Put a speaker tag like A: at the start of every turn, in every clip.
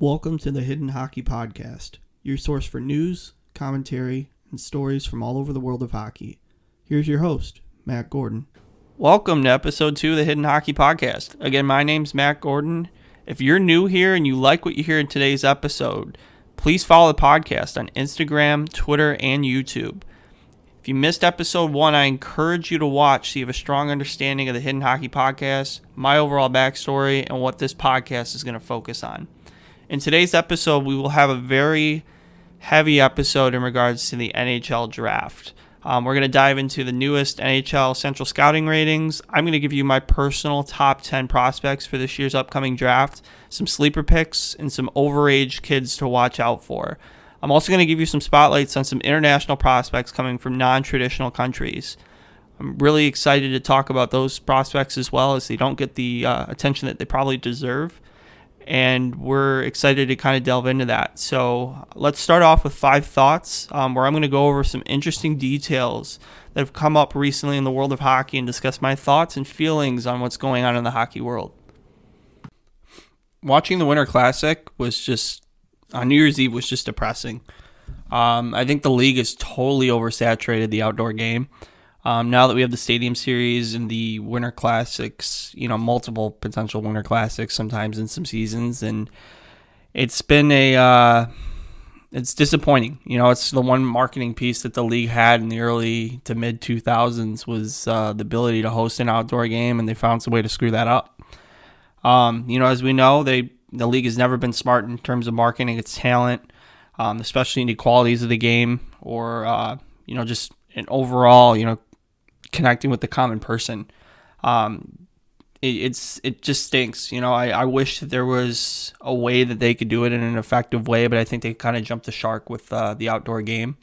A: Welcome to the Hidden Hockey Podcast, your source for news, commentary, and stories from all over the world of hockey. Here's your host, Matt Gordon.
B: Welcome to episode 2 of the Hidden Hockey Podcast. Again, my name's Matt Gordon. If you're new here and you like what you hear in today's episode, please follow the podcast on Instagram, Twitter, and YouTube. If you missed episode 1, I encourage you to watch so you have a strong understanding of the Hidden Hockey Podcast, my overall backstory, and what this podcast is going to focus on. In today's episode, we will have a very heavy episode in regards to the NHL Draft. We're going to dive into the newest NHL Central Scouting ratings. I'm going to give you my personal top 10 prospects for this year's upcoming draft, some sleeper picks, and some overage kids to watch out for. I'm also going to give you some spotlights on some international prospects coming from non-traditional countries. I'm really excited to talk about those prospects as well, as they don't get the attention that they probably deserve. And we're excited to kind of delve into that. So let's start off with 5 thoughts, where I'm going to go over some interesting details that have come up recently in the world of hockey and discuss my thoughts and feelings on what's going on in the hockey world. Watching the Winter Classic on New Year's Eve was just depressing. I think the league has totally oversaturated the outdoor game. Now that we have the Stadium Series and the Winter Classics, multiple potential Winter Classics sometimes in some seasons, and it's been it's disappointing. It's the one marketing piece that the league had in the early to mid 2000s was the ability to host an outdoor game, and they found some way to screw that up. As we know, the league has never been smart in terms of marketing its talent, especially in the qualities of the game, or just an overall, connecting with the common person. It just stinks. I wish that there was a way that they could do it in an effective way, but I think they kind of jumped the shark with the outdoor game,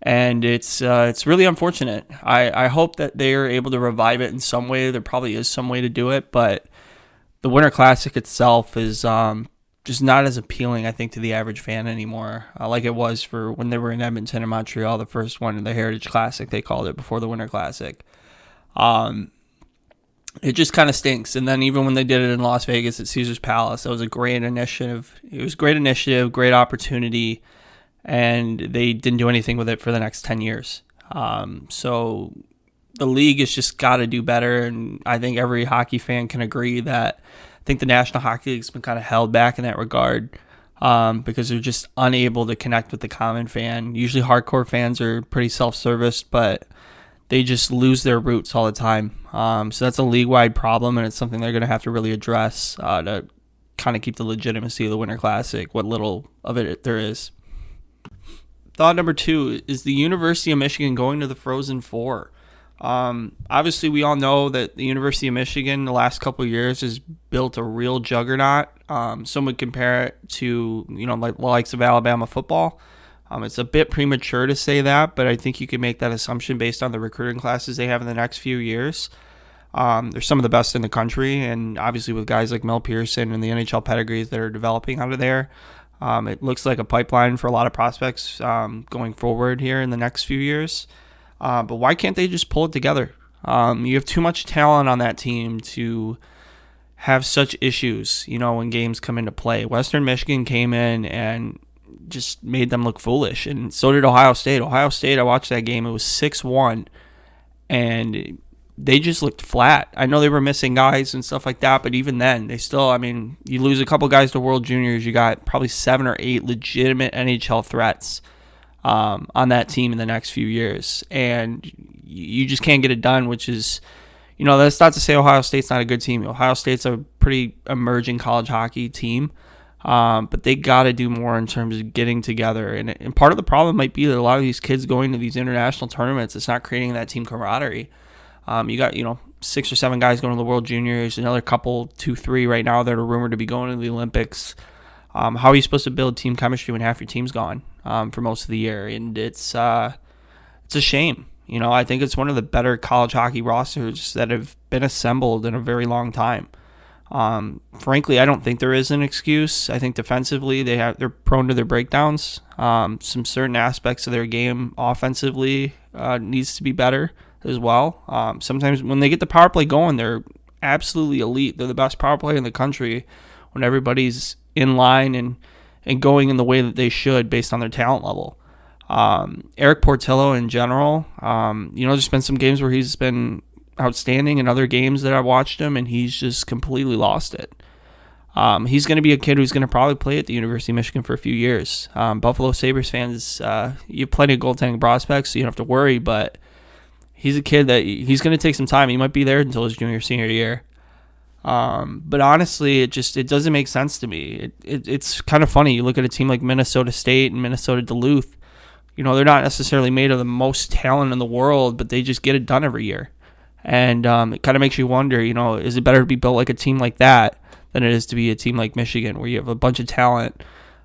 B: and it's really unfortunate. I hope that they're able to revive it in some way. There probably is some way to do it, but the Winter Classic itself is just not as appealing, I think, to the average fan anymore, like it was for when they were in Edmonton and Montreal, the first one, the Heritage Classic, they called it, before the Winter Classic. It just kind of stinks. And then even when they did it in Las Vegas at Caesars Palace, that was a great initiative. It was a great initiative, great opportunity, and they didn't do anything with it for the next 10 years. So the league has just got to do better, and I think every hockey fan can agree that I think the National Hockey League's been kind of held back in that regard, because they're just unable to connect with the common fan. Usually hardcore fans are pretty self-serviced, but they just lose their roots all the time. So that's a league-wide problem, and it's something they're going to have to really address to kind of keep the legitimacy of the Winter Classic, what little of it there is. Thought number 2 is the University of Michigan going to the Frozen Four. Obviously, we all know that the University of Michigan the last couple of years has built a real juggernaut. Some would compare it to, like the likes of Alabama football. It's a bit premature to say that, but I think you can make that assumption based on the recruiting classes they have in the next few years. They're some of the best in the country, and obviously with guys like Mel Pearson and the NHL pedigrees that are developing out of there, it looks like a pipeline for a lot of prospects going forward here in the next few years. But why can't they just pull it together? You have too much talent on that team to have such issues, when games come into play. Western Michigan came in and just made them look foolish, and so did Ohio State. Ohio State, I watched that game. It was 6-1, and they just looked flat. I know they were missing guys and stuff like that, but even then, they still, you lose a couple guys to World Juniors, you got probably 7 or 8 legitimate NHL threats on that team in the next few years, and you just can't get it done, which is, that's not to say Ohio State's not a good team. Ohio State's a pretty emerging college hockey team, but they got to do more in terms of getting together, and part of the problem might be that a lot of these kids going to these international tournaments, it's not creating that team camaraderie. You got, 6 or 7 guys going to the World Juniors, another couple, 2, 3 right now that are rumored to be going to the Olympics. How are you supposed to build team chemistry when half your team's gone for most of the year? And it's a shame. I think it's one of the better college hockey rosters that have been assembled in a very long time. Frankly, I don't think there is an excuse. I think defensively they're prone to their breakdowns. Some certain aspects of their game offensively needs to be better as well. Sometimes when they get the power play going, they're absolutely elite. They're the best power play in the country when everybody's in line and going in the way that they should based on their talent level. Eric Portillo in general, there's been some games where he's been outstanding, and other games that I've watched him and he's just completely lost it. He's going to be a kid who's going to probably play at the University of Michigan for a few years. Buffalo Sabres fans, you have plenty of goaltending prospects, so you don't have to worry, but he's a kid that he's going to take some time. He might be there until his senior year. But honestly, it doesn't make sense to me. It's kind of funny. You look at a team like Minnesota State and Minnesota Duluth. They're not necessarily made of the most talent in the world, but they just get it done every year. And it kind of makes you wonder, is it better to be built like a team like that than it is to be a team like Michigan, where you have a bunch of talent,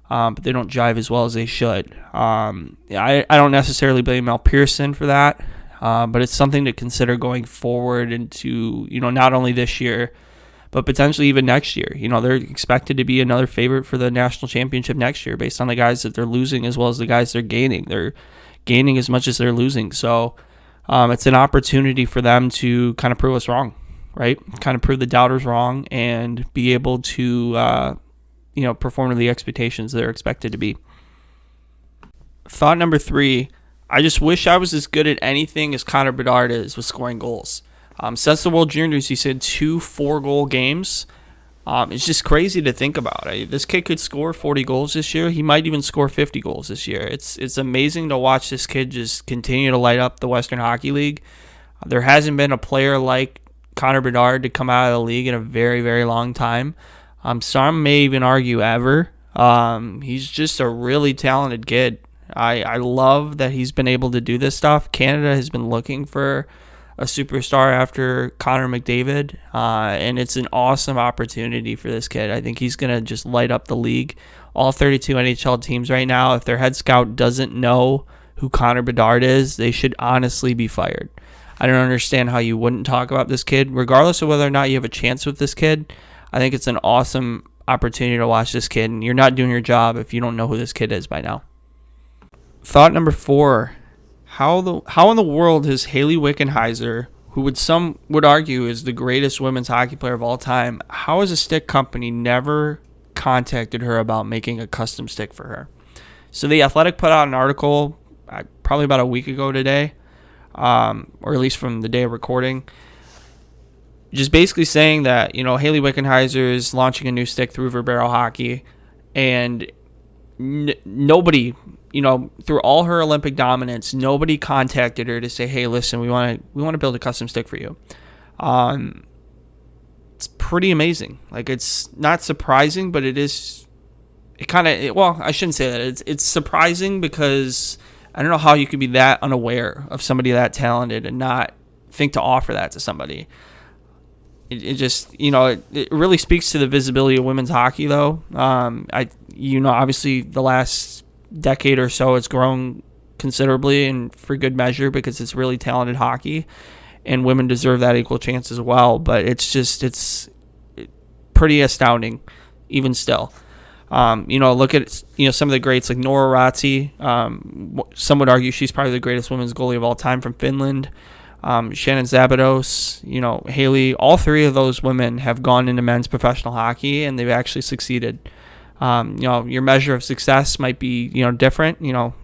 B: but they don't jive as well as they should. I don't necessarily blame Mel Pearson for that, but it's something to consider going forward into, not only this year, but potentially even next year. They're expected to be another favorite for the national championship next year based on the guys that they're losing as well as the guys they're gaining. They're gaining as much as they're losing. So it's an opportunity for them to kind of prove us wrong, right? Kind of prove the doubters wrong and be able to, perform to the expectations they're expected to be. Thought number 3, I just wish I was as good at anything as Connor Bedard is with scoring goals. Since the World Juniors, he's had 2 4-goal games. It's just crazy to think about. This kid could score 40 goals this year. He might even score 50 goals this year. It's amazing to watch this kid just continue to light up the Western Hockey League. There hasn't been a player like Connor Bedard to come out of the league in a very, very long time. Some may even argue ever. He's just a really talented kid. I love that he's been able to do this stuff. Canada has been looking for a superstar after Connor McDavid, and it's an awesome opportunity for this kid. I think he's going to just light up the league. All 32 NHL teams right now, if their head scout doesn't know who Connor Bedard is, they should honestly be fired. I don't understand how you wouldn't talk about this kid, regardless of whether or not you have a chance with this kid. I think it's an awesome opportunity to watch this kid, and you're not doing your job if you don't know who this kid is by now. Thought number 4. How in the world has Haley Wickenheiser, who some would argue is the greatest women's hockey player of all time, how has a stick company never contacted her about making a custom stick for her? So The Athletic put out an article probably about a week ago today, or at least from the day of recording, just basically saying that, Haley Wickenheiser is launching a new stick through Verbero Hockey, and nobody, through all her Olympic dominance, nobody contacted her to say, "Hey, listen, we want to build a custom stick for you." It's pretty amazing. Like, it's not surprising, but it is. I shouldn't say that. It's surprising because I don't know how you could be that unaware of somebody that talented and not think to offer that to somebody. It just, it really speaks to the visibility of women's hockey, though. Obviously the last decade or so it's grown considerably and for good measure because it's really talented hockey, and women deserve that equal chance as well. But it's pretty astounding, even still. Look at some of the greats like Nora Ratzi. Some would argue she's probably the greatest women's goalie of all time from Finland. Shannon Zabados, Haley, all 3 of those women have gone into men's professional hockey and they've actually succeeded. Your measure of success might be, different.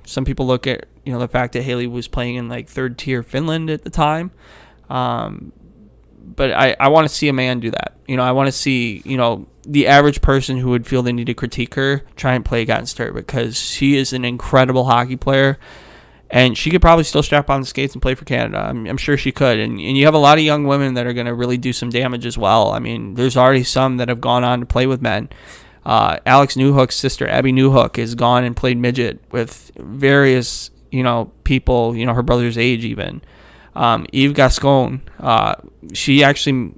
B: Some people look at, the fact that Haley was playing in like 3rd tier Finland at the time. But I want to see a man do that. I want to see, the average person who would feel they need to critique her, try and play against her, because she is an incredible hockey player. And she could probably still strap on the skates and play for Canada. I'm sure she could. And you have a lot of young women that are going to really do some damage as well. I mean, there's already some that have gone on to play with men. Alex Newhook's sister, Abby Newhook, has gone and played midget with various, people, her brother's age even. Eve Gascon, she actually,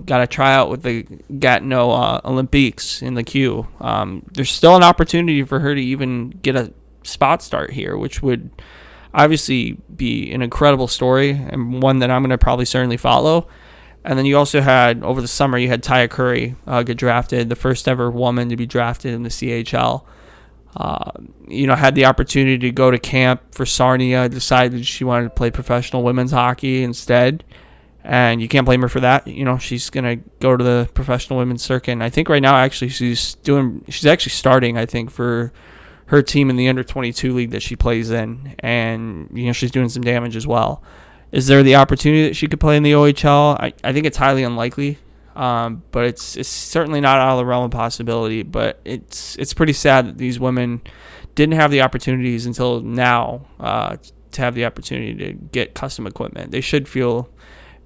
B: got a tryout with the Gatineau Olympiques in the queue. There's still an opportunity for her to even get a spot start here, which would obviously be an incredible story and one that I'm going to probably certainly follow. And then you also had, over the summer, you had Taya Curry get drafted, the first ever woman to be drafted in the CHL. Had the opportunity to go to camp for Sarnia, decided she wanted to play professional women's hockey instead. And you can't blame her for that. She's going to go to the professional women's circuit. And I think right now, actually, she's actually starting, I think, for her team in the under-22 league that she plays in. And, she's doing some damage as well. Is there the opportunity that she could play in the OHL? I think it's highly unlikely. But it's certainly not out of the realm of possibility. But it's pretty sad that these women didn't have the opportunities until now to have the opportunity to get custom equipment. They should feel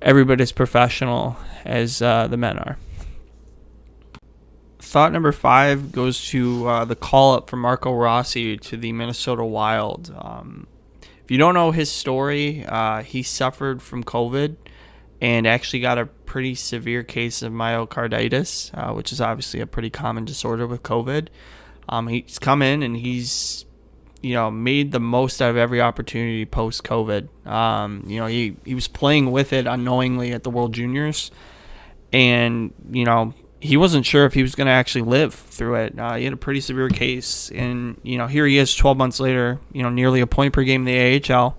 B: every bit as professional as the men are. Thought number 5 goes to the call-up for Marco Rossi to the Minnesota Wild. If you don't know his story, he suffered from COVID and actually got a pretty severe case of myocarditis, which is obviously a pretty common disorder with COVID. He's come in and he's made the most out of every opportunity post-COVID. He was playing with it unknowingly at the World Juniors, and he wasn't sure if he was going to actually live through it. He had a pretty severe case, and here he is 12 months later, nearly a point per game in the AHL.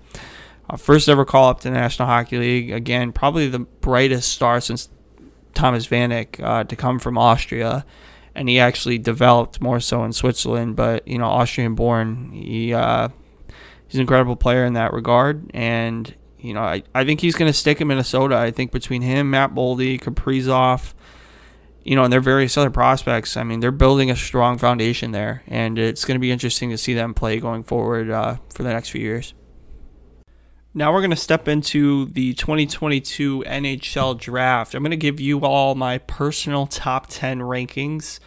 B: First ever call up to the National Hockey League. Again, probably the brightest star since Thomas Vanek to come from Austria. And he actually developed more so in Switzerland, but Austrian born. He's an incredible player in that regard, and I think he's going to stick in Minnesota. I think between him, Matt Boldy, Kaprizov, and their various other prospects, they're building a strong foundation there, and it's going to be interesting to see them play going forward for the next few years. Now we're going to step into the 2022 NHL Draft. I'm going to give you all my personal top 10 rankings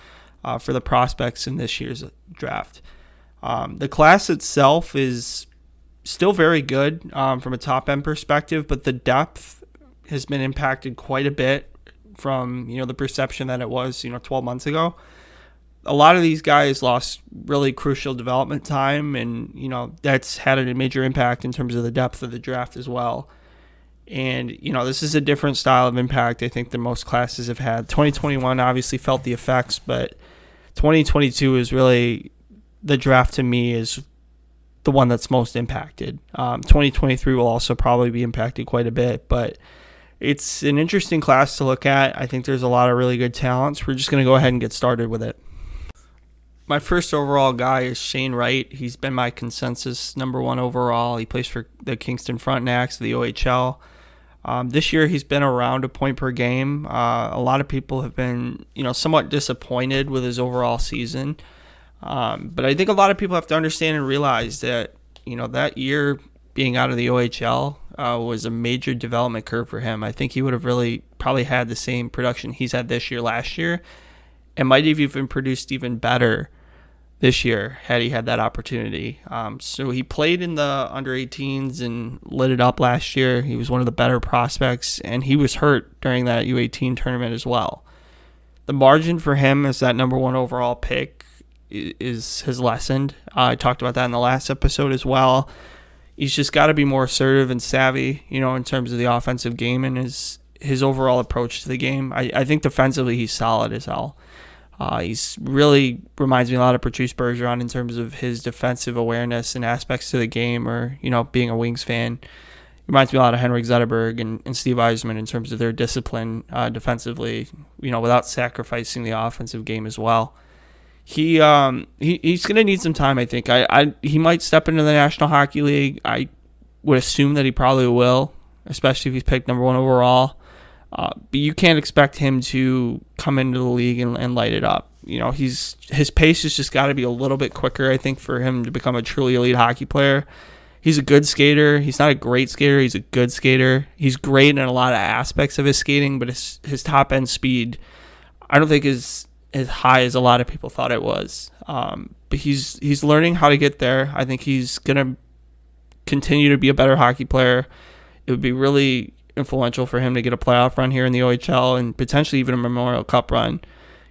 B: for the prospects in this year's draft. The class itself is still very good from a top-end perspective, but the depth has been impacted quite a bit from the perception that it was 12 months ago. A lot of these guys lost really crucial development time, and that's had a major impact in terms of the depth of the draft as well. And this is a different style of impact I think than most classes have had. 2021 obviously felt the effects, but 2022 is really the draft to me is the one that's most impacted. 2023 will also probably be impacted quite a bit, but it's an interesting class to look at. I think there's a lot of really good talents. We're just going to go ahead and get started with it. My first overall guy is Shane Wright. He's been my consensus number 1 overall. He plays for the Kingston Frontenacs of the OHL. This year he's been around a point per game. A lot of people have been, somewhat disappointed with his overall season. But I think a lot of people have to understand and realize that, that year being out of the OHL was a major development curve for him. I think he would have really probably had the same production he's had this year last year, and might have even produced even better this year had he had that opportunity. So he played in the under-18s and lit it up last year. He was one of the better prospects, and he was hurt during that U18 tournament as well. The margin for him as that number 1 overall pick has lessened. I talked about that in the last episode as well. He's just got to be more assertive and savvy, in terms of the offensive game and his overall approach to the game. I think defensively he's solid as hell. He's really reminds me a lot of Patrice Bergeron in terms of his defensive awareness and aspects to the game, or being a Wings fan. Reminds me a lot of Henrik Zetterberg and Steve Yzerman in terms of their discipline defensively, without sacrificing the offensive game as well. He's going to need some time, I think. He might step into the National Hockey League. I would assume that he probably will, especially if he's picked number 1 overall. But you can't expect him to come into the league and light it up. His pace has just got to be a little bit quicker, I think, for him to become a truly elite hockey player. He's a good skater. He's not a great skater. He's a good skater. He's great in a lot of aspects of his skating, but his top-end speed, I don't think is as high as a lot of people thought it was. But he's learning how to get there. I think he's going to continue to be a better hockey player. It would be really influential for him to get a playoff run here in the OHL and potentially even a Memorial Cup run,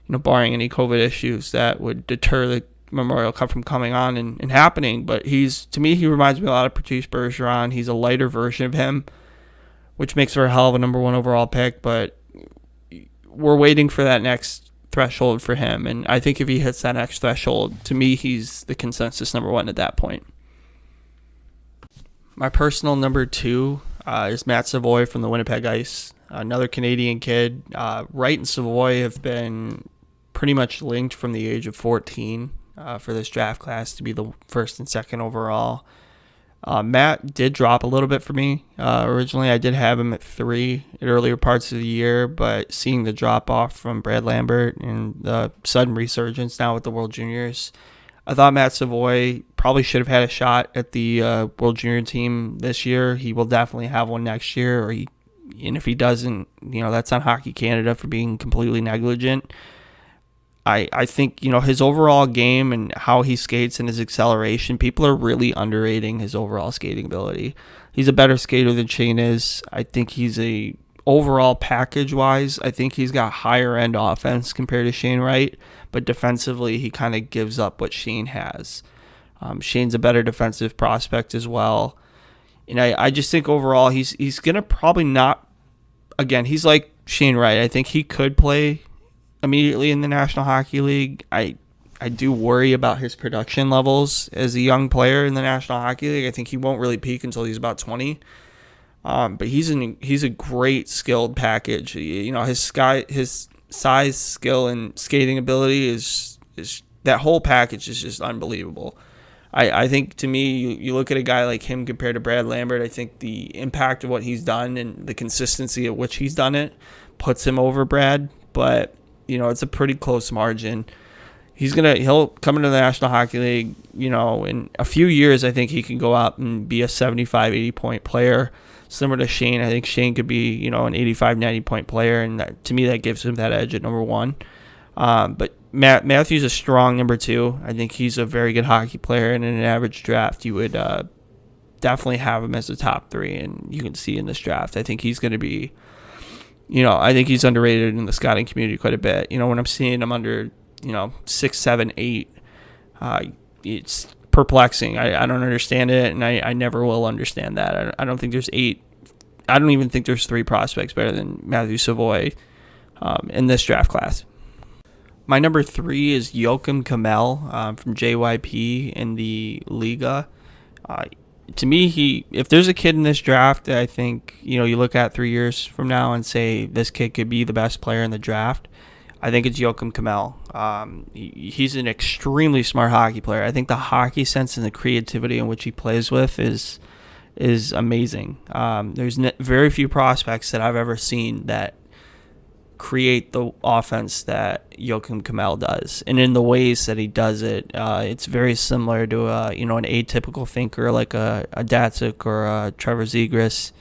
B: barring any COVID issues that would deter the Memorial Cup from coming on and happening. But to me, he reminds me a lot of Patrice Bergeron. He's a lighter version of him, which makes for a hell of a number 1 overall pick, but we're waiting for that next threshold for him. And I think if he hits that next threshold, to me, he's the consensus number 1 at that point. My personal number 2 is Matt Savoy from the Winnipeg Ice. another Canadian kid. Wright and Savoy have been pretty much linked from the age of 14 for this draft class to be the first and second overall. Matt did drop a little bit for me. Originally, I did have him at 3 at earlier parts of the year, but seeing the drop off from Brad Lambert and the sudden resurgence now with the World Juniors, I thought Matt Savoy probably should have had a shot at the World Junior team this year. He will definitely have one next year, and if he doesn't, that's on Hockey Canada for being completely negligent. I think, his overall game and how he skates and his acceleration, people are really underrating his overall skating ability. He's a better skater than Shane is. I think he's overall package-wise, I think he's got higher-end offense compared to Shane Wright, but defensively, he kind of gives up what Shane has. Shane's a better defensive prospect as well. And I just think overall, he's going to probably not, again, he's like Shane Wright. I think he could play immediately in the National Hockey League. I do worry about his production levels as a young player in the National Hockey League. I think he won't really peak until he's about 20. But he's a great skilled package. His size, skill, and skating ability is that whole package is just unbelievable. I think, to me, you look at a guy like him compared to Brad Lambert, I think the impact of what he's done and the consistency at which he's done it puts him over Brad. But it's a pretty close margin. He'll come into the National Hockey League, in a few years. I think he can go out and be a 75, 80 point player, similar to Shane. I think Shane could be, an 85, 90 point player, and to me that gives him that edge at number 1. But Matthew's a strong number 2. I think he's a very good hockey player, and in an average draft, you would definitely have him as a top 3, and you can see in this draft, I think he's going to be. I think he's underrated in the scouting community quite a bit. When I'm seeing him under, 6, 7, 8, it's perplexing. I don't understand it, and I never will understand that. I don't think there's 8. I don't even think there's 3 prospects better than Matthew Savoy in this draft class. My number 3 is Joachim Kamel from JYP in the Liga. To me, if there's a kid in this draft that I think, you look at 3 years from now and say this kid could be the best player in the draft, I think it's Joachim Kamel. He's an extremely smart hockey player. I think the hockey sense and the creativity in which he plays with is amazing. There's very few prospects that I've ever seen that create the offense that Joachim Kamel does, and in the ways that he does it, it's very similar to an atypical thinker like a Datsuk or a Trevor Zegras.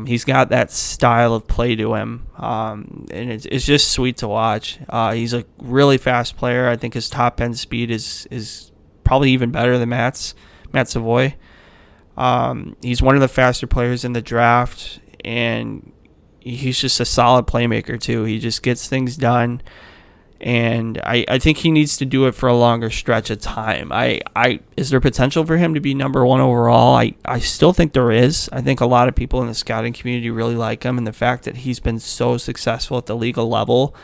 B: He's got that style of play to him, and it's just sweet to watch. He's a really fast player. I think his top end speed is probably even better than Matt Savoy. He's one of the faster players in the draft, and he's just a solid playmaker too. He just gets things done, and I think he needs to do it for a longer stretch of time. Is there potential for him to be number 1 overall? I still think there is. I think a lot of people in the scouting community really like him, and the fact that he's been so successful at the Liga level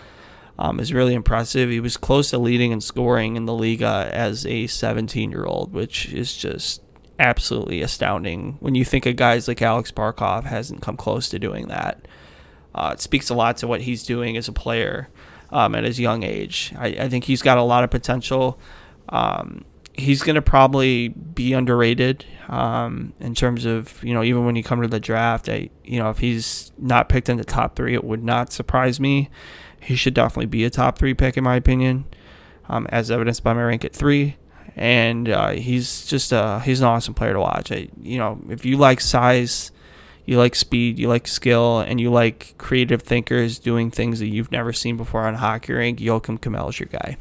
B: is really impressive. He was close to leading in scoring in the Liga as a 17-year-old, which is just absolutely astounding when you think of guys like Alex Barkov hasn't come close to doing that. It speaks a lot to what he's doing as a player at his young age. I think he's got a lot of potential. He's going to probably be underrated in terms of, even when you come to the draft, if he's not picked in the top 3, it would not surprise me. He should definitely be a top 3 pick in my opinion, as evidenced by my rank at 3. And he's an awesome player to watch. If you like size, you like speed, you like skill, and you like creative thinkers doing things that you've never seen before on Hockey Rink, Joachim Kamel is your guy.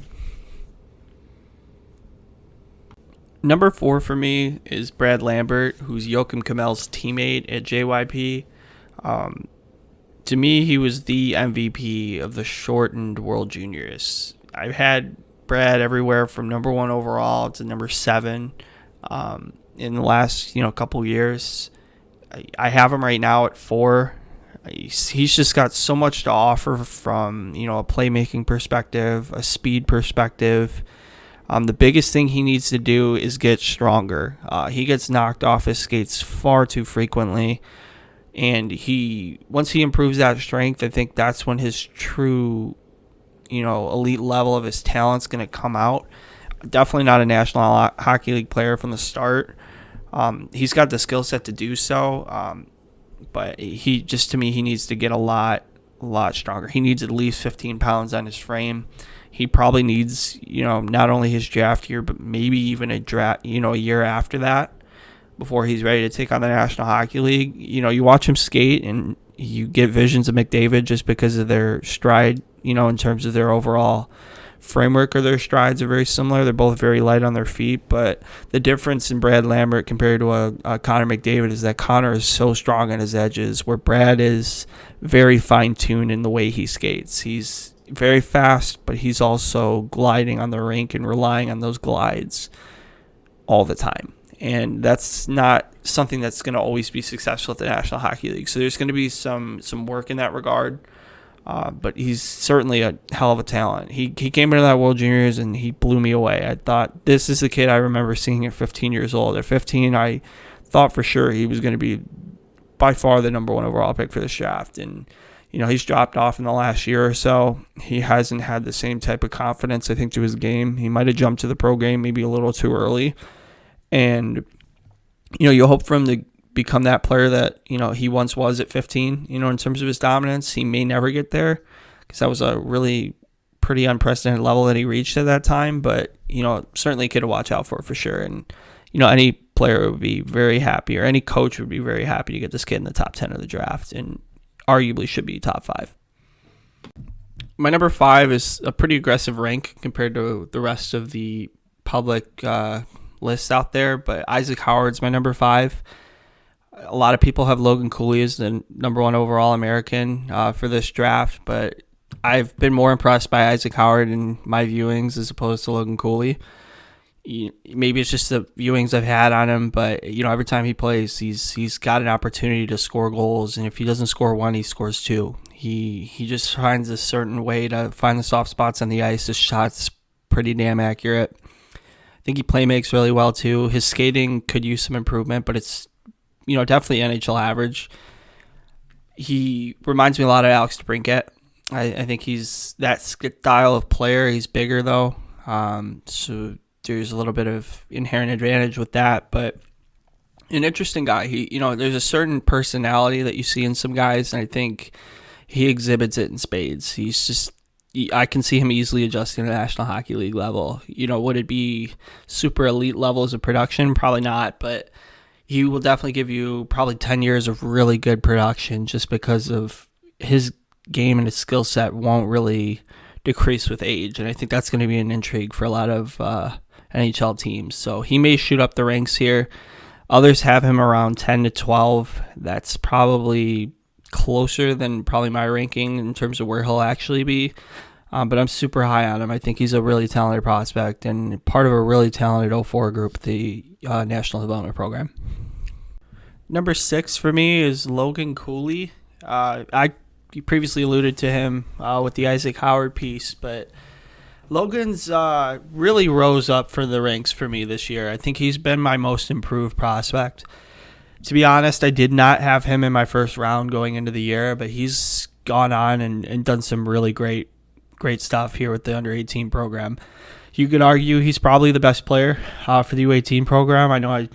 B: Number 4 for me is Brad Lambert, who's Joachim Kamel's teammate at JYP. To me, he was the MVP of the shortened World Juniors. I've had Brad everywhere from number 1 overall to number 7 in the last couple years. I have him right now at 4. He's just got so much to offer from a playmaking perspective, a speed perspective. The biggest thing he needs to do is get stronger. He gets knocked off his skates far too frequently, And once he improves that strength, I think that's when his true, elite level of his talent's going to come out. Definitely not a National Hockey League player from the start. He's got the skill set to do so, but to me, he needs to get a lot stronger. He needs at least 15 pounds on his frame. He probably needs, not only his draft year, but maybe even a year after that before he's ready to take on the National Hockey League. You watch him skate and you get visions of McDavid just because of their stride, in terms of their overall framework, or their strides are very similar. They're both very light on their feet, but the difference in Brad Lambert compared to a Connor McDavid is that Connor is so strong on his edges, where Brad is very fine-tuned in the way he skates. He's very fast, but he's also gliding on the rink and relying on those glides all the time. And that's not something that's going to always be successful at the National Hockey League. So there's going to be some work in that regard. But he's certainly a hell of a talent. He came into that World Juniors and he blew me away. I thought, this is the kid I remember seeing at 15 years old. At 15, I thought for sure he was going to be by far the number 1 overall pick for this draft. And, he's dropped off in the last year or so. He hasn't had the same type of confidence, I think, to his game. He might have jumped to the pro game maybe a little too early. And, you hope for him to become that player that, he once was at 15, in terms of his dominance. He may never get there because that was a really pretty unprecedented level that he reached at that time. But, certainly a kid to watch out for sure. And, any player would be very happy, or any coach would be very happy to get this kid in the top 10 of the draft, and arguably should be top 5. My number 5 is a pretty aggressive rank compared to the rest of the public lists out there, but Isaac Howard's my number 5. A lot of people have Logan Cooley as the number 1 overall American for this draft, but I've been more impressed by Isaac Howard in my viewings as opposed to Logan Cooley. Maybe it's just the viewings I've had on him, but every time he plays, he's got an opportunity to score goals, and if he doesn't score 1, he scores 2. He just finds a certain way to find the soft spots on the ice. His shot's pretty damn accurate. I think he playmakes really well too. His skating could use some improvement, but it's definitely NHL average. He reminds me a lot of Alex DeBrincat. I think he's that style of player. He's bigger though, so there's a little bit of inherent advantage with that. But an interesting guy. There's a certain personality that you see in some guys, and I think he exhibits it in spades. I can see him easily adjusting to the National Hockey League level. Would it be super elite levels of production? Probably not, but he will definitely give you probably 10 years of really good production just because of his game, and his skill set won't really decrease with age. And I think that's going to be an intrigue for a lot of NHL teams. So he may shoot up the ranks here. Others have him around 10 to 12. That's probably closer than probably my ranking in terms of where he'll actually be. But I'm super high on him. I think he's a really talented prospect and part of a really talented 04 group, the National Development Program. Number 6 for me is Logan Cooley. You previously alluded to him with the Isaac Howard piece, but Logan's really rose up for the ranks for me this year. I think he's been my most improved prospect. To be honest, I did not have him in my first round going into the year, but he's gone on and done some really great stuff here with the under-18 program. You could argue he's probably the best player for the U18 program. I know I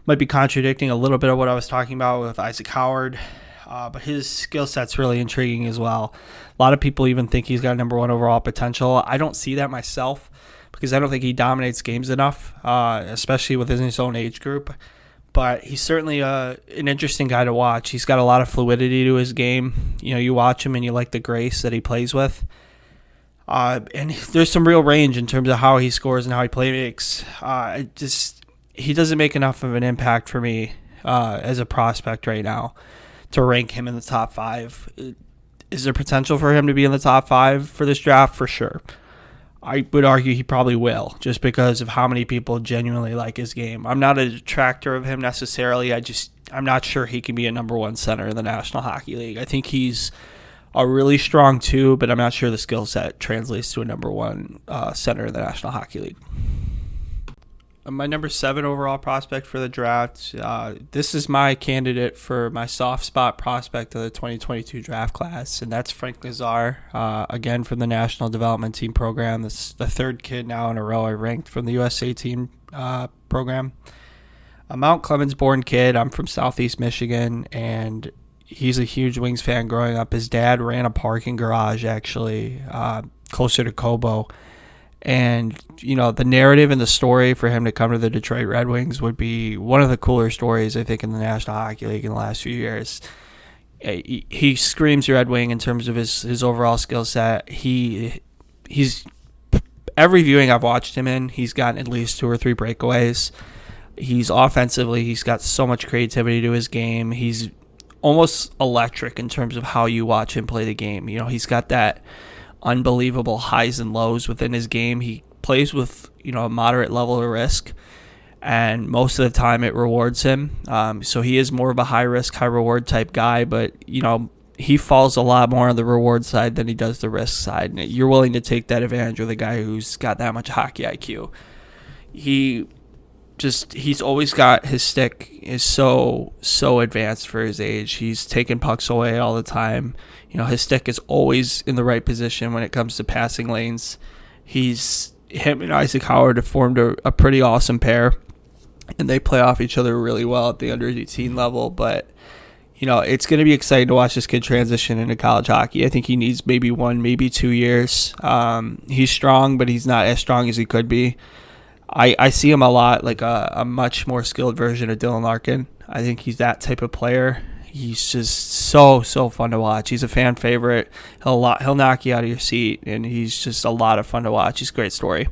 B: might be contradicting a little bit of what I was talking about with Isaac Howard, but his skill set's really intriguing as well. A lot of people even think he's got number 1 overall potential. I don't see that myself because I don't think he dominates games enough, especially within his own age group. But he's certainly an interesting guy to watch. He's got a lot of fluidity to his game. You watch him and you like the grace that he plays with. And there's some real range in terms of how he scores and how he plays. He doesn't make enough of an impact for me as a prospect right now to rank him in the top 5. Is there potential for him to be in the top 5 for this draft? For sure. I would argue he probably will, just because of how many people genuinely like his game. I'm not a detractor of him necessarily. I'm not sure he can be a number 1 center in the National Hockey League. I think he's a really strong 2, but I'm not sure the skill set translates to a number 1 center in the National Hockey League. My number 7 overall prospect for the draft. This is my candidate for my soft spot prospect of the 2022 draft class, and that's Frank Nazar. Again, from the National Development Team program. This is the third kid now in a row I ranked from the USA Team program. A Mount Clemens-born kid. I'm from Southeast Michigan, and he's a huge Wings fan growing up. His dad ran a parking garage, actually, closer to Cobo. And, the narrative and the story for him to come to the Detroit Red Wings would be one of the cooler stories, I think, in the National Hockey League in the last few years. He screams Red Wing in terms of his overall skill set. He's every viewing I've watched him in, he's gotten at least 2 or 3 breakaways. He's offensively, he's got so much creativity to his game. He's almost electric in terms of how you watch him play the game. He's got that unbelievable highs and lows within his game. He plays with a moderate level of risk, and most of the time it rewards him. So he is more of a high risk, high reward type guy, but he falls a lot more on the reward side than he does the risk side. And you're willing to take that advantage with a guy who's got that much hockey IQ. He's always got his stick is so advanced for his age. He's taking pucks away all the time. His stick is always in the right position when it comes to passing lanes. Him and Isaac Howard have formed a pretty awesome pair, and they play off each other really well at the under 18 level. But it's going to be exciting to watch this kid transition into college hockey. I think he needs maybe 1, maybe 2 years. He's strong, but he's not as strong as he could be. I see him a lot like a much more skilled version of Dylan Larkin. I think he's that type of player. He's just so fun to watch. He's a fan favorite. He'll knock you out of your seat, and he's just a lot of fun to watch. He's a great story.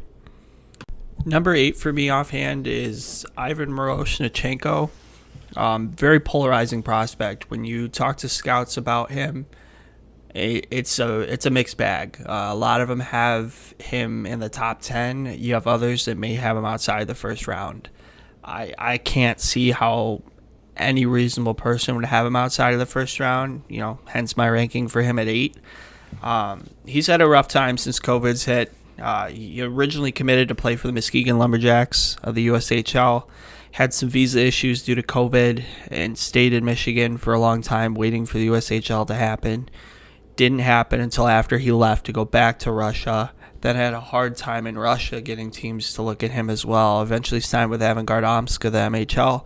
B: Number 8 for me offhand is Ivan Miroshnichenko. Very polarizing prospect. When you talk to scouts about him, it's a mixed bag. A lot of them have him in the top 10. You have others that may have him outside the first round. I can't see how any reasonable person would have him outside of the first round, hence my ranking for him at 8. He's had a rough time since COVID's hit. He originally committed to play for the Muskegon Lumberjacks of the USHL, had some visa issues due to COVID, and stayed in Michigan for a long time waiting for the USHL to happen. Didn't happen until after he left to go back to Russia. Then had a hard time in Russia getting teams to look at him as well. Eventually signed with Avangard Omsk of the MHL.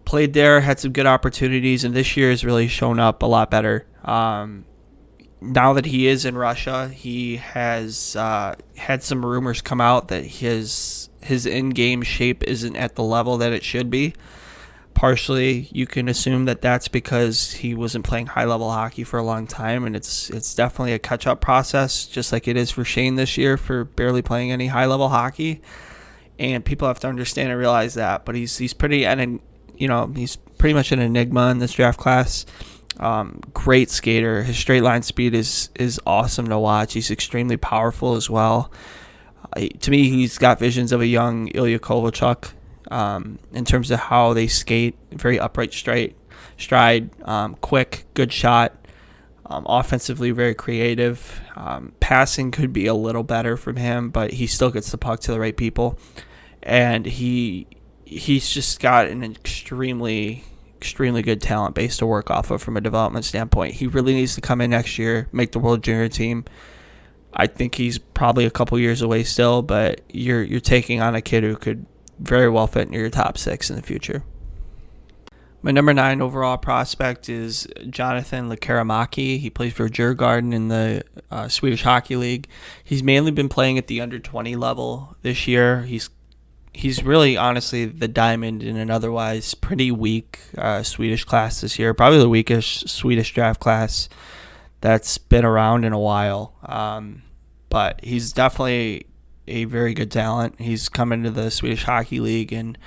B: Played there, had some good opportunities, and this year has really shown up a lot better. Now that he is in Russia, he has had some rumors come out that his in-game shape isn't at the level that it should be. Partially, you can assume that that's because he wasn't playing high-level hockey for a long time, and it's definitely a catch-up process, just like it is for Shane this year for barely playing any high-level hockey. And people have to understand and realize that. But he's pretty, and he's pretty much an enigma in this draft class. Great skater. His straight line speed is awesome to watch. He's extremely powerful as well. To me, he's got visions of a young Ilya Kovalchuk. In terms of how they skate, very upright stride, quick, good shot, offensively very creative. Passing could be a little better from him, but he still gets the puck to the right people, and he's just got an extremely good talent base to work off of from a development standpoint. He really needs to come in next year, make the World Junior team. I think he's probably a couple years away still, but you're taking on a kid who could very well fit into your top 6 in the future. My number 9 overall prospect is Jonathan Lekkerimäki. He plays for Djurgården in the Swedish Hockey League. He's mainly been playing at the under 20 level this year. He's really, honestly, the diamond in an otherwise pretty weak Swedish class this year. Probably the weakest Swedish draft class that's been around in a while. But he's definitely a very good talent. He's come into the Swedish Hockey League and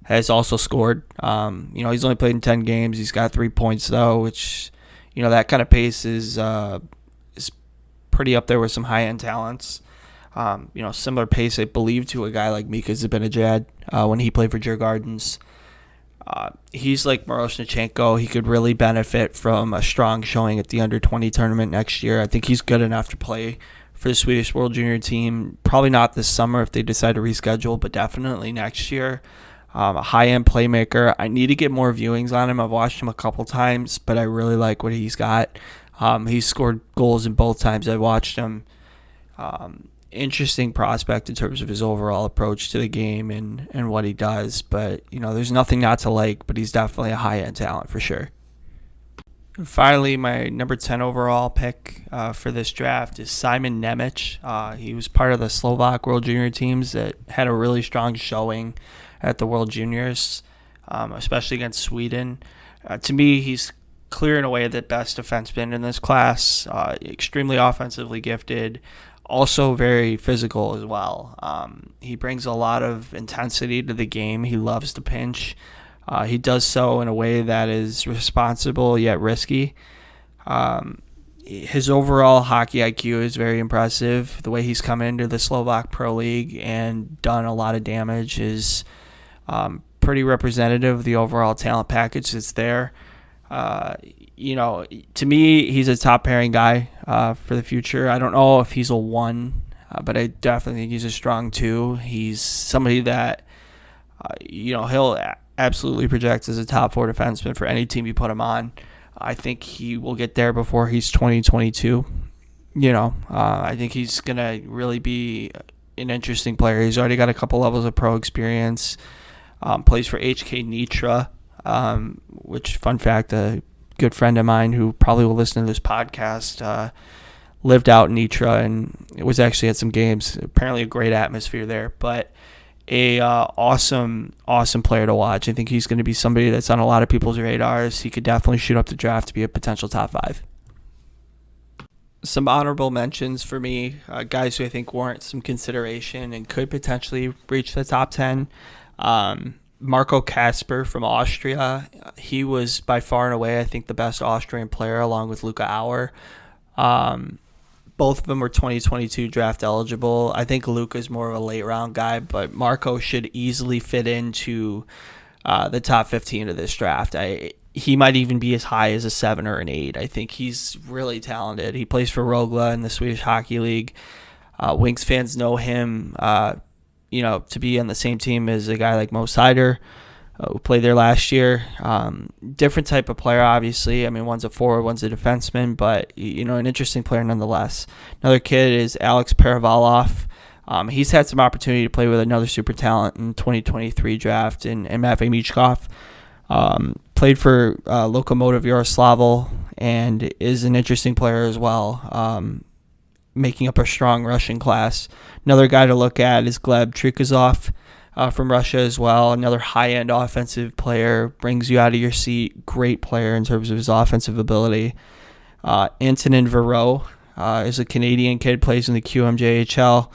B: has also scored. He's only played in 10 games. He's got 3 points, though, which, that kind of pace is pretty up there with some high-end talents. Similar pace, I believe, to a guy like Mika Zibanejad when he played for Djurgårdens. He's like Miroshnichenko. He could really benefit from a strong showing at the under-20 tournament next year. I think he's good enough to play for the Swedish World Junior team. Probably not this summer if they decide to reschedule, but definitely next year. A high-end playmaker. I need to get more viewings on him. I've watched him a couple times, but I really like what he's got. He's scored goals in both times I've watched him. Interesting prospect in terms of his overall approach to the game and what he does. But, there's nothing not to like, but he's definitely a high-end talent for sure. And finally, my number 10 overall pick for this draft is Simon Nemec. He was part of the Slovak World Junior teams that had a really strong showing at the World Juniors, especially against Sweden. To me, he's clear and away the best defenseman in this class, extremely offensively gifted, also very physical as well. He brings a lot of intensity to the game. He loves to pinch. He does so in a way that is responsible yet risky. His overall hockey IQ is very impressive. The way he's come into the Slovak Pro League and done a lot of damage is pretty representative of the overall talent package that's there. To me, he's a top pairing guy for the future. I don't know if he's a 1, but I definitely think he's a strong 2. He's somebody that, he'll absolutely project as a top 4 defenseman for any team you put him on. I think he will get there before he's 2022. I think he's going to really be an interesting player. He's already got a couple levels of pro experience. Plays for HK Nitra, which, fun fact, a good friend of mine who probably will listen to this podcast lived out in Nitra and it was actually at some games. Apparently a great atmosphere there, but a awesome player to watch. I think he's going to be somebody that's on a lot of people's radars. He could definitely shoot up the draft to be a potential top 5. Some honorable mentions for me, guys who I think warrant some consideration and could potentially reach the top 10. Marco Kasper from Austria. He was by far and away, I think, the best Austrian player along with Luka Auer. Both of them were 2022 draft eligible. I think Luka's more of a late round guy, but Marco should easily fit into the top 15 of this draft. He might even be as high as a 7 or an 8. I think he's really talented. He plays for Rögle in the Swedish Hockey League. Wings fans know him to be on the same team as a guy like Mo Seider, who played there last year. Different type of player, obviously. I mean, one's a forward, one's a defenseman, but, an interesting player nonetheless. Another kid is Alex Perevalov. He's had some opportunity to play with another super talent in 2023 draft in Matvei Michkov. Played for Lokomotiv Yaroslavl and is an interesting player as well. Making up a strong Russian class. Another guy to look at is Gleb Trikazov from Russia as well. Another high-end offensive player, brings you out of your seat. Great player in terms of his offensive ability. Antonin Verreau is a Canadian kid, plays in the QMJHL.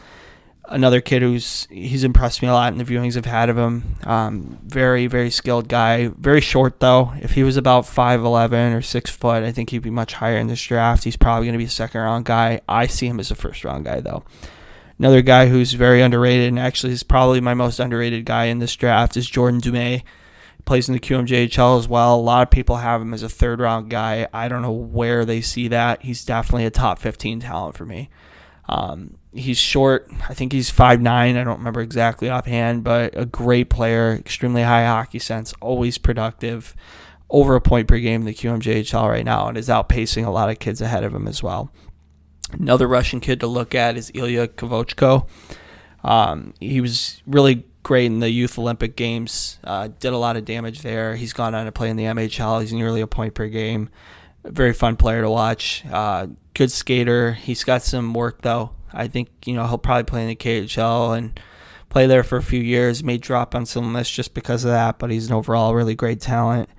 B: Another kid he's impressed me a lot in the viewings I've had of him. Very, very skilled guy. Very short, though. If he was about 5'11 or 6 foot, I think he'd be much higher in this draft. He's probably going to be a second-round guy. I see him as a first-round guy, though. Another guy who's very underrated, and actually is probably my most underrated guy in this draft, is Jordan Dumais. Plays in the QMJHL as well. A lot of people have him as a third-round guy. I don't know where they see that. He's definitely a top 15 talent for me. He's short. I think he's 5'9". I don't remember exactly offhand, but a great player, extremely high hockey sense, always productive, over a point per game in the QMJHL right now, and is outpacing a lot of kids ahead of him as well. Another Russian kid to look at is Ilya Kovalchko. He was really great in the Youth Olympic Games, did a lot of damage there. He's gone on to play in the MHL. He's nearly a point per game. A very fun player to watch. Good skater. He's got some work, though. I think, he'll probably play in the KHL and play there for a few years. May drop on some lists just because of that, but he's an overall really great talent.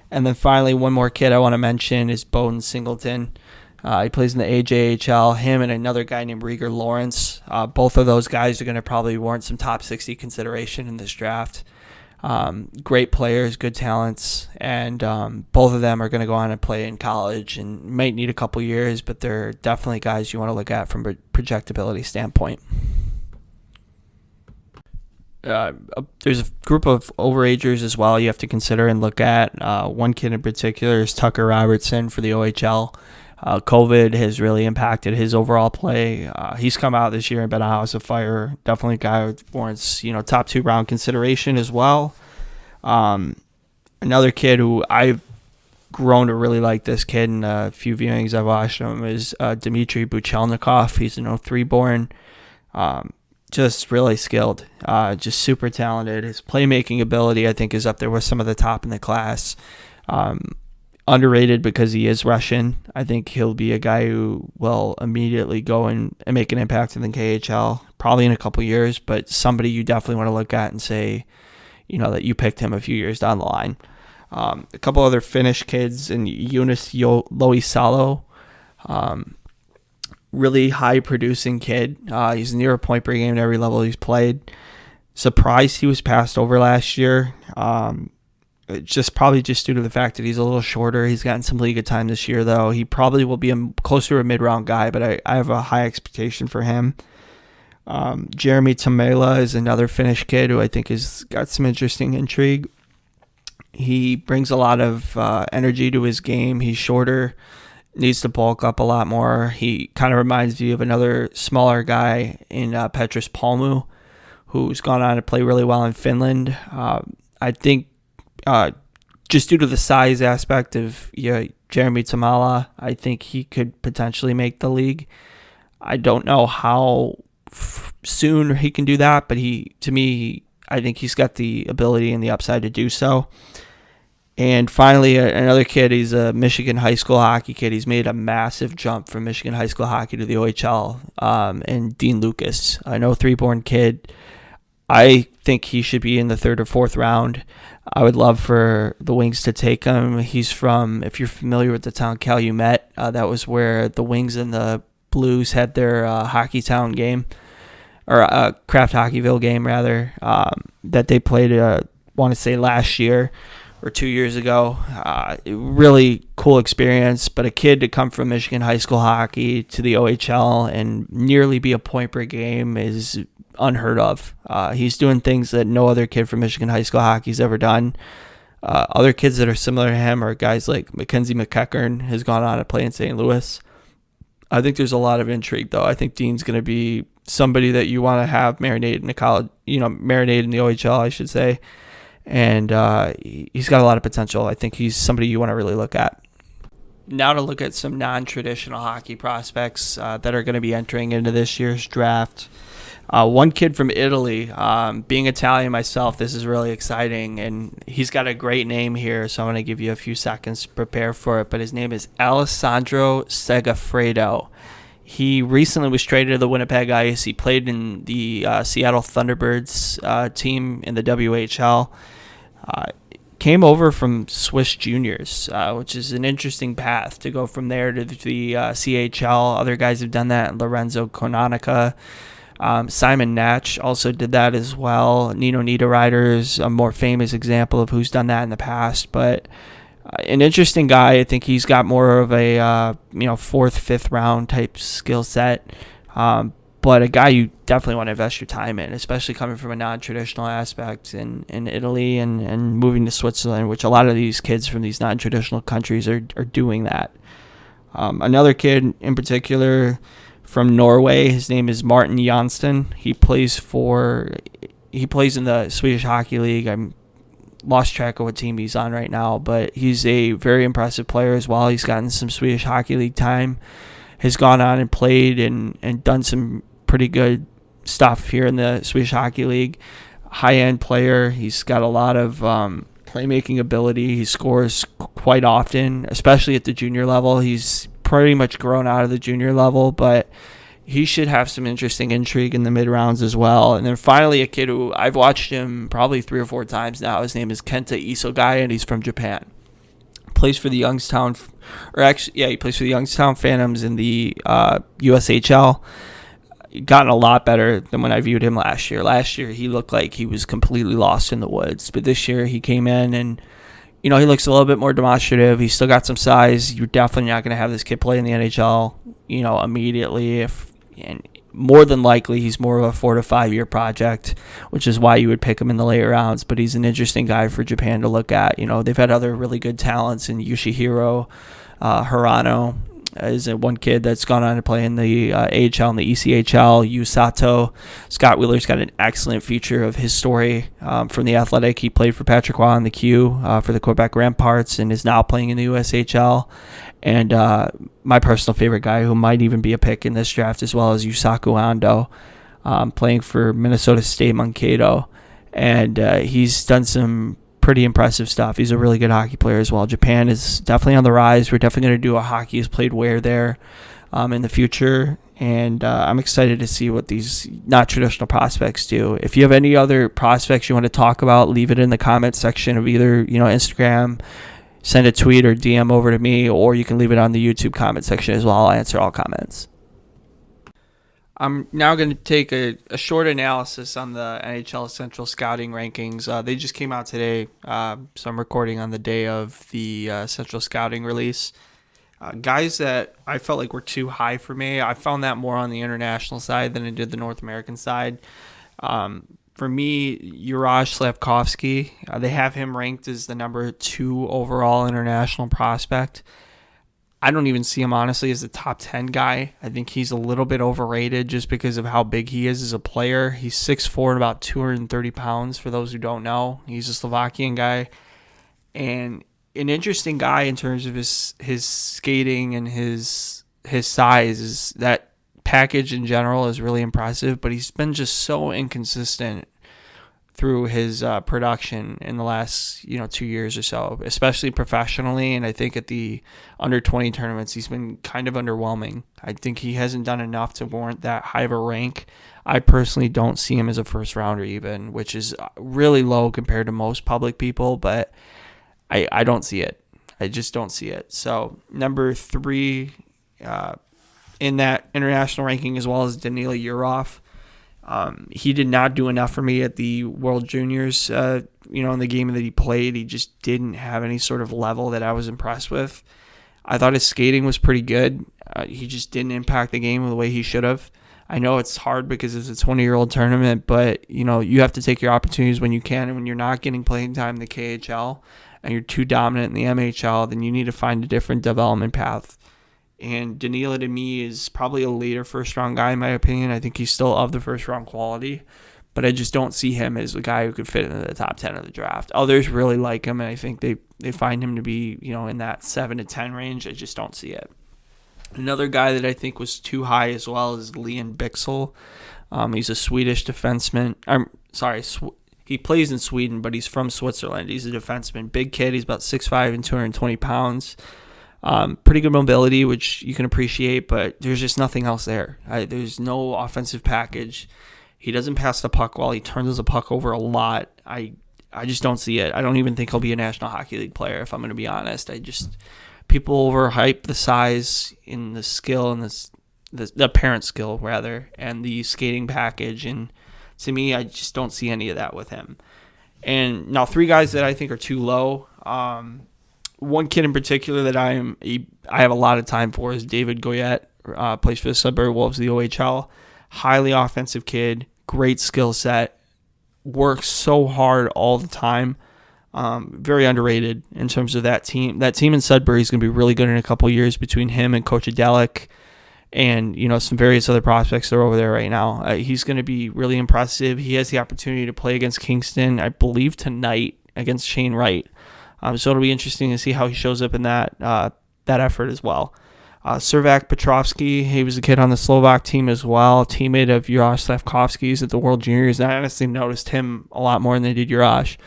B: And then finally, one more kid I want to mention is Bowden Singleton. He plays in the AJHL. Him and another guy named Rieger Lawrence. Both of those guys are going to probably warrant some top 60 consideration in this draft. Great players, good talents, and both of them are going to go on and play in college and might need a couple years, but they're definitely guys you want to look at from a projectability standpoint. There's a group of overagers as well you have to consider and look at. One kid in particular is Tucker Robertson for the OHL. COVID has really impacted his overall play. He's come out this year and been a house of fire. Definitely a guy who warrants, top 2 round consideration as well. Another kid who I've grown to really like, this kid in a few viewings I've watched him, is Dmitry Buchelnikov. He's an 03 born. Just really skilled, just super talented. His playmaking ability, I think, is up there with some of the top in the class. Underrated because he is Russian. I think he'll be a guy who will immediately go and make an impact in the KHL, probably in a couple years, but somebody you definitely want to look at and say, that you picked him a few years down the line. A couple other Finnish kids, and Joonas Loisalo, really high-producing kid. He's near a point per game at every level he's played. Surprised he was passed over last year. Probably just due to the fact that he's a little shorter. He's gotten some league time this year, though. He probably will be closer to a mid-round guy, but I have a high expectation for him. Jeremy Tamela is another Finnish kid who I think has got some interesting intrigue. He brings a lot of energy to his game. He's shorter, needs to bulk up a lot more. He kind of reminds me of another smaller guy in Petrus Palmu, who's gone on to play really well in Finland. I think just due to the size aspect of Jeremy Tamala, I think he could potentially make the league. I don't know how soon he can do that, but I think he's got the ability and the upside to do so. And finally, another kid, he's a Michigan high school hockey kid. He's made a massive jump from Michigan high school hockey to the OHL, and Dean Lucas, an 03-born kid. I think he should be in the 3rd or 4th round. I would love for the Wings to take him. He's from, if you're familiar with the town Calumet, that was where the Wings and the Blues had their Hockey Town game, or Kraft Hockeyville game, rather, that they played, want to say last year or 2 years ago. Really cool experience, but a kid to come from Michigan high school hockey to the OHL and nearly be a point per game is unheard of. He's doing things that no other kid from Michigan high school hockey's ever done. Other kids that are similar to him are guys like Mackenzie McEachern, has gone on to play in St. Louis. I think there's a lot of intrigue, though. I think Dean's going to be somebody that you want to have marinated in the college, marinated in the OHL, I should say. And he's got a lot of potential. I think he's somebody you want to really look at. Now to look at some non-traditional hockey prospects that are going to be entering into this year's draft. One kid from Italy, being Italian myself, this is really exciting, and he's got a great name here, so I'm going to give you a few seconds to prepare for it, but his name is Alessandro Segafredo. He recently was traded to the Winnipeg Ice. He played in the Seattle Thunderbirds team in the WHL. Came over from Swiss Juniors, which is an interesting path to go from there to the CHL. Other guys have done that. Lorenzo Konanica. Simon Natch also did that as well. Nino Niederreiter is a more famous example of who's done that in the past. But an interesting guy. I think he's got more of a 4th, 5th round type skill set. But a guy you definitely want to invest your time in, especially coming from a non-traditional aspect in Italy and moving to Switzerland, which a lot of these kids from these non-traditional countries are doing that. Another kid in particular from Norway, his name is Martin Johnston. He plays in the Swedish Hockey League. I'm lost track of what team he's on right now, but he's a very impressive player as well. He's gotten some Swedish Hockey League time, has gone on and played and done some pretty good stuff here in the Swedish Hockey League. High-end player. He's got a lot of playmaking ability. He scores quite often, especially at the junior level. He's pretty much grown out of the junior level, but he should have some interesting intrigue in the mid-rounds as well. And then finally, a kid who I've watched him probably 3 or 4 times now. His name is Kenta Isogai, and he's from Japan. Plays for the Youngstown, he plays for the Youngstown Phantoms in the USHL. Gotten a lot better than when I viewed him last year. Last year, he looked like he was completely lost in the woods. But this year, he came in and, he looks a little bit more demonstrative. He's still got some size. You're definitely not going to have this kid play in the NHL, immediately. And more than likely, he's more of a 4 to 5 year project, which is why you would pick him in the later rounds. But he's an interesting guy for Japan to look at. They've had other really good talents in Yoshihiro Hirano, is one kid that's gone on to play in the AHL and the ECHL. Yu Sato. Scott Wheeler's got an excellent feature of his story from the Athletic. He played for Patrick Roy on the Q for the Quebec Ramparts and is now playing in the USHL. And my personal favorite guy, who might even be a pick in this draft as well, is Yusaku Ando, playing for Minnesota State Mankato. And he's done some pretty impressive stuff. He's a really good hockey player as well. Japan is definitely on the rise. We're definitely going to do a hockey is played where there in the future. And I'm excited to see what these not traditional prospects do. If you have any other prospects you want to talk about, leave it in the comment section of either, Instagram, send a tweet or DM over to me, or you can leave it on the YouTube comment section as well. I'll answer all comments. I'm now going to take a short analysis on the NHL Central Scouting rankings. They just came out today, so I'm recording on the day of the Central Scouting release. Guys that I felt like were too high for me, I found that more on the international side than I did the North American side. For me, Juraj Slavkovsky, they have him ranked as the number 2 overall international prospect. I don't even see him, honestly, as a top 10 guy. I think he's a little bit overrated just because of how big he is as a player. He's 6'4" and about 230 pounds, for those who don't know. He's a Slovakian guy. And an interesting guy in terms of his skating and his size. Is that package in general is really impressive, but he's been just so inconsistent through his production in the last 2 years or so, especially professionally. And I think at the under 20 tournaments, he's been kind of underwhelming. I think he hasn't done enough to warrant that high of a rank. I personally don't see him as a first rounder even, which is really low compared to most public people, but I don't see it. I just don't see it. So number 3 in that international ranking, as well as Danila Yurov. He did not do enough for me at the World Juniors. In the game that he played, he just didn't have any sort of level that I was impressed with. I thought his skating was pretty good. He just didn't impact the game the way he should have. I know it's hard because it's a 20-year-old tournament, but you have to take your opportunities when you can. And when you're not getting playing time in the KHL and you're too dominant in the MHL, then you need to find a different development path. And Danila, to me, is probably a later first-round guy, in my opinion. I think he's still of the first-round quality, but I just don't see him as a guy who could fit into the top 10 of the draft. Others really like him, and I think they find him to be, in that 7 to 10 range. I just don't see it. Another guy that I think was too high as well is Leon Bixel. He's a Swedish defenseman. He plays in Sweden, but he's from Switzerland. He's a defenseman. Big kid. He's about 6'5" and 220 pounds. Pretty good mobility, which you can appreciate, but there's just nothing else there. There's no offensive package. He doesn't pass the puck well. He turns the puck over a lot. I just don't see it. I don't even think he'll be a National Hockey League player, if I'm going to be honest. People overhype the size and the skill and the apparent skill, rather, and the skating package, and to me, I just don't see any of that with him. And now 3 guys that I think are too low. One kid in particular that I have a lot of time for is David Goyette, plays for the Sudbury Wolves of the OHL. Highly offensive kid, great skill set, works so hard all the time. Very underrated in terms of that team. That team in Sudbury is going to be really good in a couple years between him and Coach Adelik and some various other prospects that are over there right now. He's going to be really impressive. He has the opportunity to play against Kingston, I believe, tonight against Shane Wright. So it'll be interesting to see how he shows up in that effort as well. Servac Petrovsky, he was a kid on the Slovak team as well, teammate of Juraj Slavkovsky's at the World Juniors. And I honestly noticed him a lot more than they did Juraj.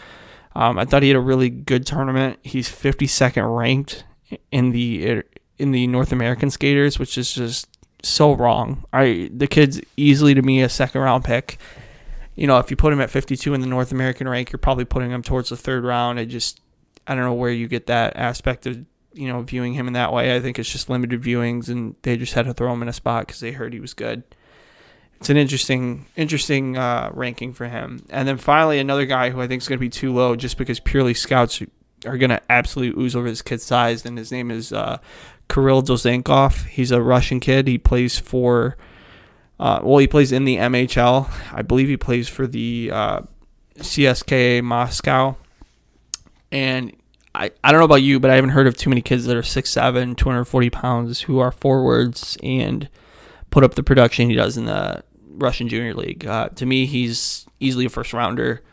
B: I thought he had a really good tournament. He's 52nd ranked in the North American skaters, which is just so wrong. The kid's easily, to me, a second-round pick. If you put him at 52 in the North American rank, you're probably putting him towards the third round. I don't know where you get that aspect of, viewing him in that way. I think it's just limited viewings, and they just had to throw him in a spot because they heard he was good. It's an interesting ranking for him. And then finally, another guy who I think is going to be too low just because purely scouts are going to absolutely ooze over this kid's size, and his name is Kirill Dozenkov. He's a Russian kid. He plays for, he plays in the MHL. I believe he plays for the CSKA Moscow. And I don't know about you, but I haven't heard of too many kids that are 6'7", 240 pounds who are forwards and put up the production he does in the Russian Junior League. To me, he's easily a first rounder.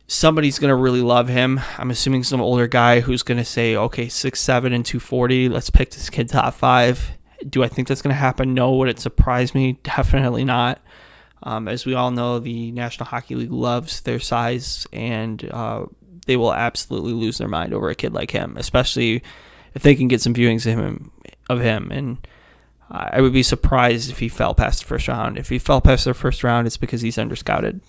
B: Somebody's going to really love him. I'm assuming some older guy who's going to say, okay, 6'7" and 240, let's pick this kid top 5. Do I think that's going to happen? No. Would it surprise me? Definitely not. As we all know, the National Hockey League loves their size, and they will absolutely lose their mind over a kid like him, especially if they can get some viewings of him. And I would be surprised if he fell past the first round. If he fell past the first round, it's because he's underscouted.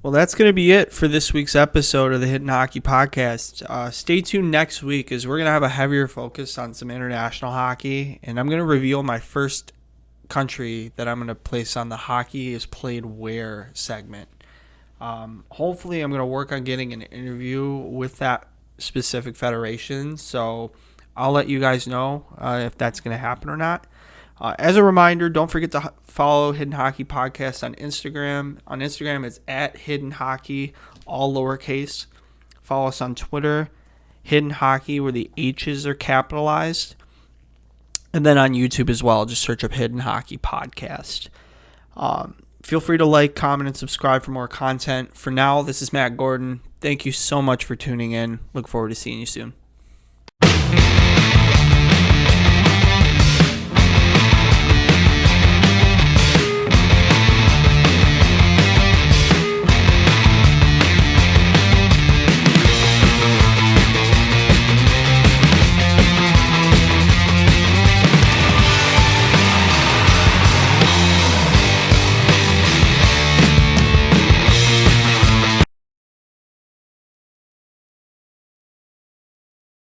B: Well, that's going to be it for this week's episode of the Hidden Hockey Podcast. Stay tuned next week as we're going to have a heavier focus on some international hockey, and I'm going to reveal my first country that I'm going to place on the Hockey is Played Where segment. Hopefully, I'm going to work on getting an interview with that specific federation, so I'll let you guys know if that's going to happen or not. As a reminder, don't forget to follow Hidden Hockey Podcast on Instagram. On Instagram, it's at Hidden Hockey, all lowercase. Follow us on Twitter, Hidden Hockey, where the H's are capitalized. And then on YouTube as well, just search up Hidden Hockey Podcast. Feel free to like, comment, and subscribe for more content. For now, this is Matt Gordon. Thank you so much for tuning in. Look forward to seeing you soon.